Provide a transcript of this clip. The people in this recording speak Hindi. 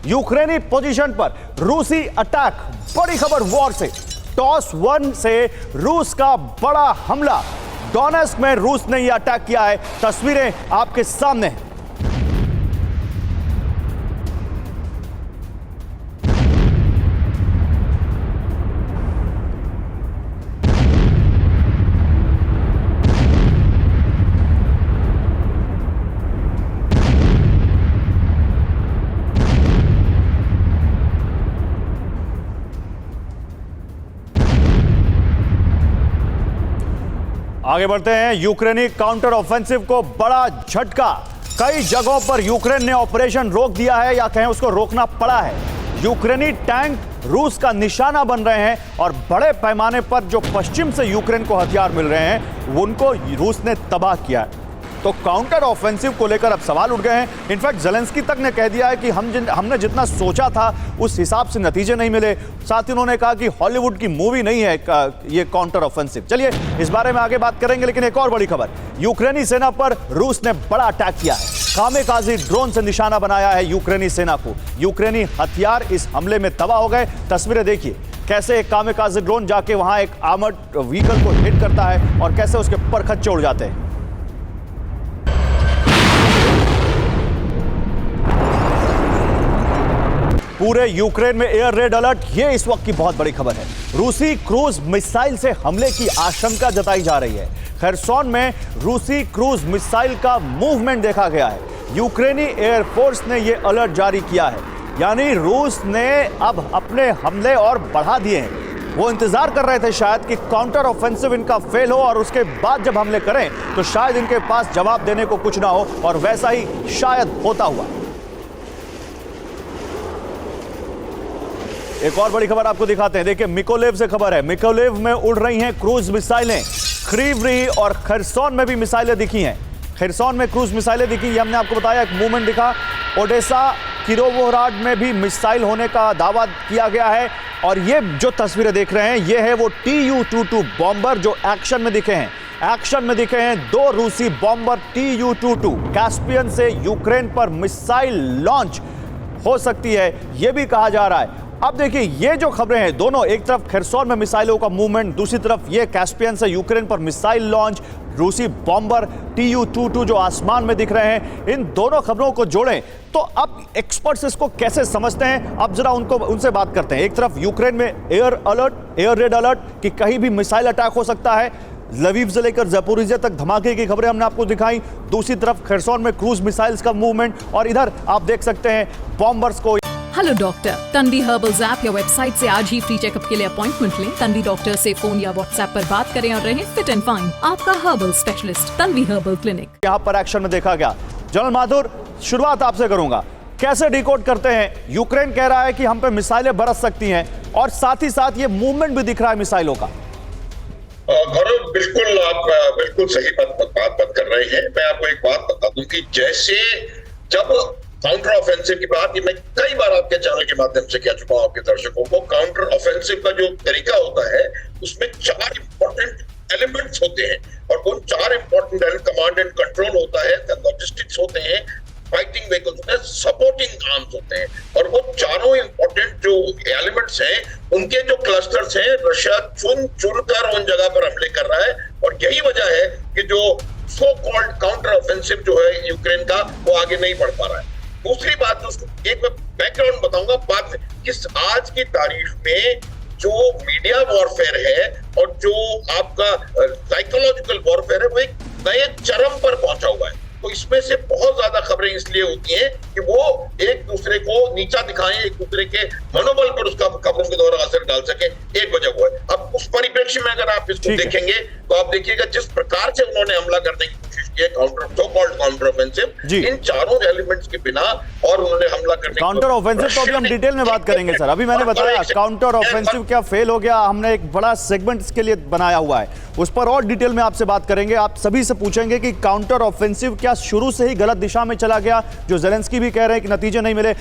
यूक्रेनी पोजीशन पर रूसी अटैक, बड़ी खबर वॉर से। टॉस 1 से रूस का बड़ा हमला, डोनेस्क में रूस ने यह अटैक किया है। तस्वीरें आपके सामने हैं। आगे बढ़ते हैं। यूक्रेनी काउंटर ऑफेंसिव को बड़ा झटका। कई जगहों पर यूक्रेन ने ऑपरेशन रोक दिया है, या कहें उसको रोकना पड़ा है। यूक्रेनी टैंक रूस का निशाना बन रहे हैं और बड़े पैमाने पर जो पश्चिम से यूक्रेन को हथियार मिल रहे हैं उनको रूस ने तबाह किया है। तो काउंटर ऑफेंसिव को लेकर अब सवाल उठ गए हैं। इनफैक्ट जेलेंस्की तक ने कह दिया है कि हमने जितना सोचा था उस हिसाब से नतीजे नहीं मिले। साथ ही उन्होंने कहा कि हॉलीवुड की मूवी नहीं है ये काउंटर ऑफेंसिव। चलिए इस बारे में आगे बात करेंगे, लेकिन एक और बड़ी खबर, यूक्रेनी सेना पर रूस ने बड़ा अटैक किया है। कामेकाजी ड्रोन से निशाना बनाया है यूक्रेनी सेना को। यूक्रेनी हथियार इस हमले में तबाह हो गए। तस्वीरें देखिए कैसे एक कामेकाजी ड्रोन जाके वहां एक आर्मर्ड व्हीकल को हिट करता है और कैसे उसके परखच्चे उड़ जाते हैं। पूरे यूक्रेन में एयर रेड अलर्ट, ये इस वक्त की बहुत बड़ी खबर है। रूसी क्रूज मिसाइल से हमले की आशंका जताई जा रही है। खरसोन में रूसी क्रूज मिसाइल का मूवमेंट देखा गया है। यूक्रेनी एयरफोर्स ने यह अलर्ट जारी किया है, यानी रूस ने अब अपने हमले और बढ़ा दिए हैं। वो इंतजार कर रहे थे शायद कि काउंटर ऑफेंसिव इनका फेल हो और उसके बाद जब हमले करें तो शायद इनके पास जवाब देने को कुछ ना हो, और वैसा ही शायद होता हुआ। एक और बड़ी खबर आपको दिखाते हैं। देखिए मिकोलेव से खबर है। मिकोलेव में उड़ रही हैं क्रूज मिसाइलें। खरीवरी और खरसोन में भी मिसाइलें दिखी हैं। खरसोन में क्रूज मिसाइलें दिखी, ये हमने आपको बताया, एक मूवमेंट दिखा। ओडेसा किरोवोहराड में भी मिसाइल होने का दावा किया गया है। और ये जो तस्वीरें देख रहे हैं ये है वो Tu-22 बॉम्बर जो एक्शन में दिखे हैं। एक्शन में दिखे हैं 2 रूसी बॉम्बर Tu-22। कैस्पियन से यूक्रेन पर मिसाइल लॉन्च हो सकती है, यह भी कहा जा रहा है। अब देखिए ये जो खबरें हैं दोनों, एक तरफ खरसोन में मिसाइलों का मूवमेंट, दूसरी तरफ ये कैस्पियन से यूक्रेन पर मिसाइल लॉन्च, रूसी बॉम्बर Tu-22 जो आसमान में दिख रहे हैं। इन दोनों खबरों को जोड़ें तो अब एक्सपर्ट्स इसको कैसे समझते हैं, अब जरा उनसे बात करते हैं। एक तरफ यूक्रेन में air alert, air red alert कि कहीं भी मिसाइल अटैक हो सकता है। लवीव से लेकर ज़पोरिज़िया तक धमाके की खबरें हमने आपको दिखाई। दूसरी तरफ खरसोन में क्रूज मिसाइल्स का मूवमेंट, और इधर आप देख सकते हैं बॉम्बर्स को। Hello doctor, Tanvi herbals app या वेबसाइट से आज ही फ्री चेकअप के लिए अपॉइंटमेंट लें। तन्वी डॉक्टर से फोन या व्हाट्सएप पर बात करें और रहें फिट एंड फाइन। आपका herbal specialist Tanvi herbal clinic. यहाँ पर एक्शन में देखा गया। जनरल माथुर, शुरुआत आपसे करूंगा। कैसे डिकोड करते हैं, यूक्रेन कह रहा है कि हम पे मिसाइलें बरस सकती हैं और साथ ही साथ ये मूवमेंट भी दिख रहा है मिसाइलों का। गौरव, बिल्कुल आप बिल्कुल सही बात कर रहे हैं। मैं आपको एक बात बता दूं कि जैसे जब काउंटर ऑफेंसिव की बात, ये मैं कई बार आपके चैनल के माध्यम से कह चुका हूं आपके दर्शकों को, काउंटर ऑफेंसिव का जो तरीका होता है उसमें 4 इंपॉर्टेंट एलिमेंट्स होते हैं, और उन 4 इंपॉर्टेंट कमांड एंड कंट्रोल होता है, लॉजिस्टिक्स होते हैं, फाइटिंग व्हीकल्स होते हैं, सपोर्टिंग आर्म्स होते हैं। और वो चारों इंपॉर्टेंट जो एलिमेंट्स हैं उनके जो क्लस्टर्स हैं, रशिया चुन कर उन जगह पर हमले कर रहा है। और यही वजह है कि जो सो कॉल्ड काउंटर ऑफेंसिव जो है यूक्रेन का, वो आगे नहीं बढ़ पा रहा है। दूसरी बात, एक मैं बैकग्राउंड बताऊंगा बाद में, कि आज की तारीख में जो मीडिया वॉरफेयर है और जो आपका साइकोलॉजिकल वॉरफेयर है वो एक नए चरम पर पहुंचा हुआ है। तो इसमें से बहुत ज्यादा खबरें इसलिए होती हैं कि वो एक दूसरे को नीचा दिखाएं, एक दूसरे के मनोबल पर उसका खबरों के द्वारा असर डाल सके, एक वजह वो है। अब उस परिप्रेक्ष्य में अगर आप इसको देखेंगे तो आप देखिएगा जिस प्रकार से उन्होंने हमला करने की कोशिश की है, काउंटर ऑफेंसिव, इन चारों एलिमेंट्स के बिना, और उन्होंने हमला करने काउंटर ऑफेंसिव तो अभी हम डिटेल में बात करेंगे सर। अभी मैंने बताया काउंटर ऑफेंसिव क्या फेल हो गया, हमने एक बड़ा सेगमेंट इसके लिए बनाया हुआ है, उस पर और डिटेल में आपसे बात करेंगे। आप सभी से पूछेंगे कि काउंटर ऑफेंसिव क्या शुरू से ही गलत दिशा में चला गया, जो जेलेंस्की भी कह रहे हैं कि नतीजे नहीं मिले।